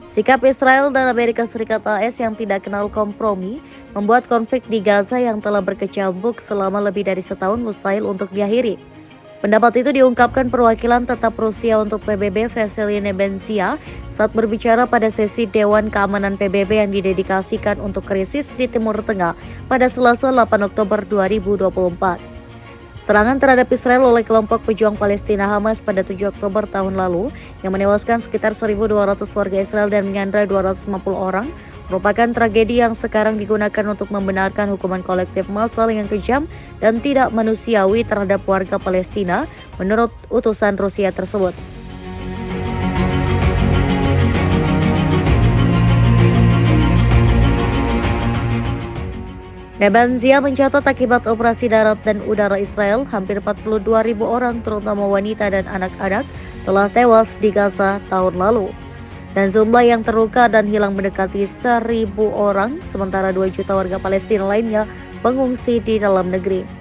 Sikap Israel dan Amerika Serikat AS yang tidak kenal kompromi membuat konflik di Gaza yang telah berkecamuk selama lebih dari setahun mustahil untuk diakhiri. Pendapat itu diungkapkan Perwakilan Tetap Rusia untuk PBB Vassily Nebenzia saat berbicara pada sesi Dewan Keamanan PBB yang didedikasikan untuk krisis di Timur Tengah pada Selasa 8 Oktober 2024. Serangan terhadap Israel oleh kelompok pejuang Palestina Hamas pada 7 Oktober tahun lalu yang menewaskan sekitar 1.200 warga Israel dan menyandra 250 orang merupakan tragedi yang sekarang digunakan untuk membenarkan hukuman kolektif massal yang kejam dan tidak manusiawi terhadap warga Palestina menurut utusan Rusia tersebut. Nebenzia mencatat akibat operasi darat dan udara Israel, hampir 42.000 orang terutama wanita dan anak-anak telah tewas di Gaza tahun lalu. Dan jumlah yang terluka dan hilang mendekati 1.000 orang, sementara 2 juta warga Palestina lainnya mengungsi di dalam negeri.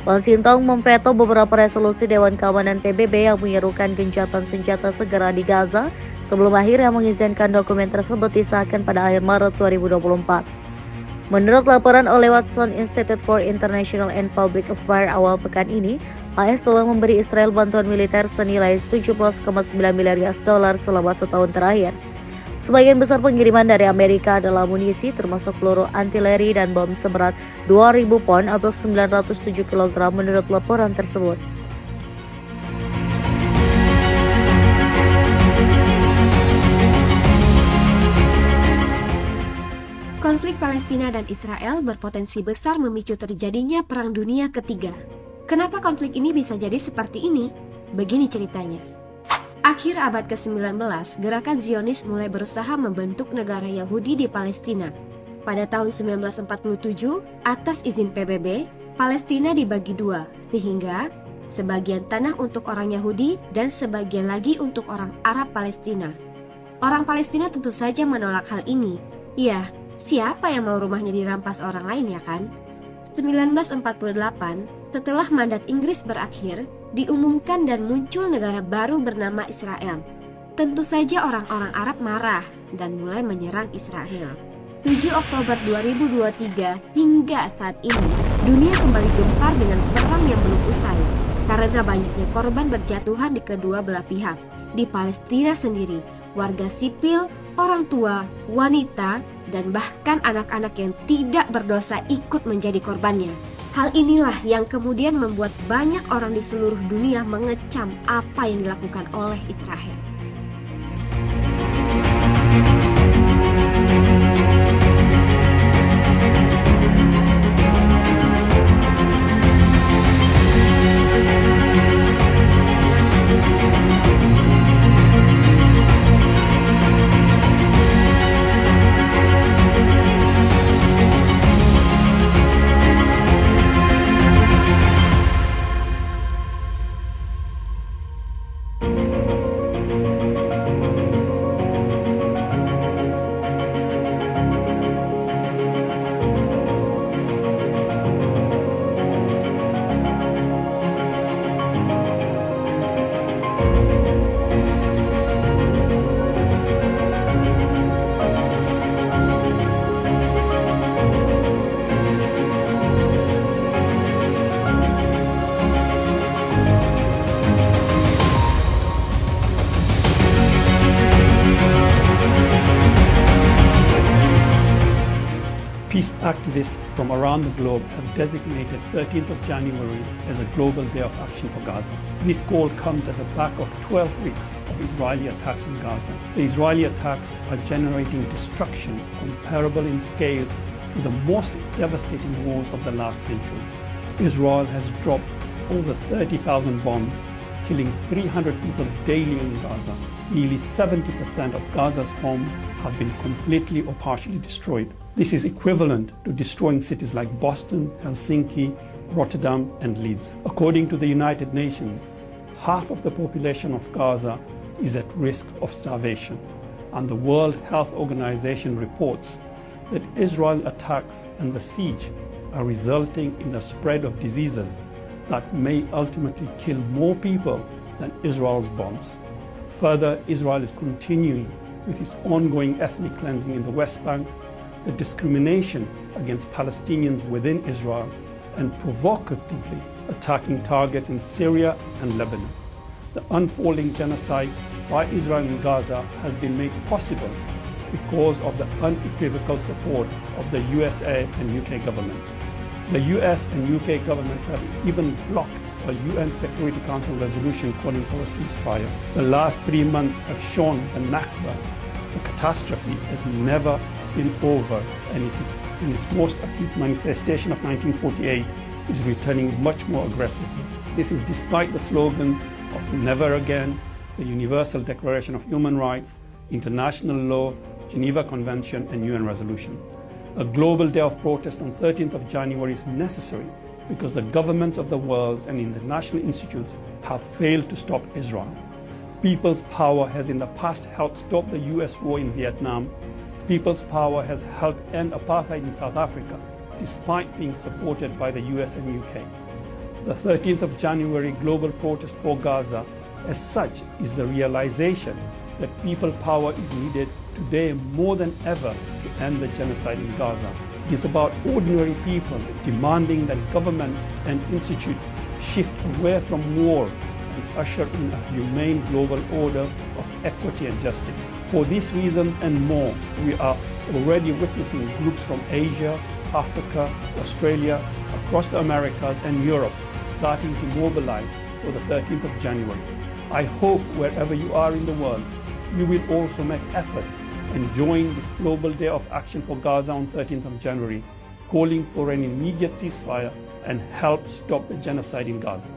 Washington memveto beberapa resolusi Dewan Keamanan PBB yang menyerukan gencatan senjata segera di Gaza sebelum akhirnya mengizinkan dokumen tersebut disahkan pada akhir Maret 2024. Menurut laporan oleh Watson Institute for International and Public Affairs awal pekan ini, AS telah memberi Israel bantuan militer senilai 17,9 miliar US dollar selama setahun terakhir. Sebagian besar pengiriman dari Amerika adalah amunisi termasuk peluru artileri dan bom seberat 2.000 pon atau 907 kg menurut laporan tersebut. Konflik Palestina dan Israel berpotensi besar memicu terjadinya Perang Dunia Kedua. Kenapa konflik ini bisa jadi seperti ini? Begini ceritanya. Akhir abad ke-19, gerakan Zionis mulai berusaha membentuk negara Yahudi di Palestina. Pada tahun 1947, atas izin PBB, Palestina dibagi dua, sehingga sebagian tanah untuk orang Yahudi dan sebagian lagi untuk orang Arab Palestina. Orang Palestina tentu saja menolak hal ini. Ya, siapa yang mau rumahnya dirampas orang lain ya kan? 1948, setelah mandat Inggris berakhir, diumumkan dan muncul negara baru bernama Israel. Tentu saja orang-orang Arab marah dan mulai menyerang Israel. 7 Oktober 2023 hingga saat ini, dunia kembali gempar dengan perang yang belum usai karena banyaknya korban berjatuhan di kedua belah pihak. Di Palestina sendiri, warga sipil, orang tua, wanita, dan bahkan anak-anak yang tidak berdosa ikut menjadi korbannya. Hal inilah yang kemudian membuat banyak orang di seluruh dunia mengecam apa yang dilakukan oleh Israel. Peace activists from around the globe have designated 13th of January as a global day of action for Gaza. This call comes at the back of 12 weeks of Israeli attacks in Gaza. The Israeli attacks are generating destruction comparable in scale to the most devastating wars of the last century. Israel has dropped over 30,000 bombs, killing 300 people daily in Gaza. Nearly 70% of Gaza's homes have been completely or partially destroyed. This is equivalent to destroying cities like Boston, Helsinki, Rotterdam, and Leeds. According to the United Nations, half of the population of Gaza is at risk of starvation, and the World Health Organization reports that Israel attacks and the siege are resulting in the spread of diseases that may ultimately kill more people than Israel's bombs. Further, Israel is continuing with its ongoing ethnic cleansing in the West Bank, the discrimination against Palestinians within Israel, and provocatively attacking targets in Syria and Lebanon. The unfolding genocide by Israel in Gaza has been made possible because of the unequivocal support of the USA and UK governments. The US and UK governments have even blocked a UN Security Council resolution calling for a ceasefire. The last 3 months have shown the Nakba, the catastrophe, has never been over, and it is in its most acute manifestation of 1948 is returning much more aggressively. This is despite the slogans of never again, the Universal Declaration of Human Rights, international law, Geneva Convention, and UN resolution. A global day of protest on 13th of January is necessary because the governments of the world and international institutes have failed to stop Israel. People's power has in the past helped stop the US war in Vietnam. People's power has helped end apartheid in South Africa, despite being supported by the US and UK. The 13th of January global protest for Gaza, as such, is the realization that people power is needed today more than ever to end the genocide in Gaza. It is about ordinary people demanding that governments and institutes shift away from war and usher in a humane global order of equity and justice. For these reasons and more, we are already witnessing groups from Asia, Africa, Australia, across the Americas and Europe starting to mobilize for the 13th of January. I hope wherever you are in the world, you will also make efforts and join this global day of action for Gaza on 13th of January, calling for an immediate ceasefire and help stop the genocide in Gaza.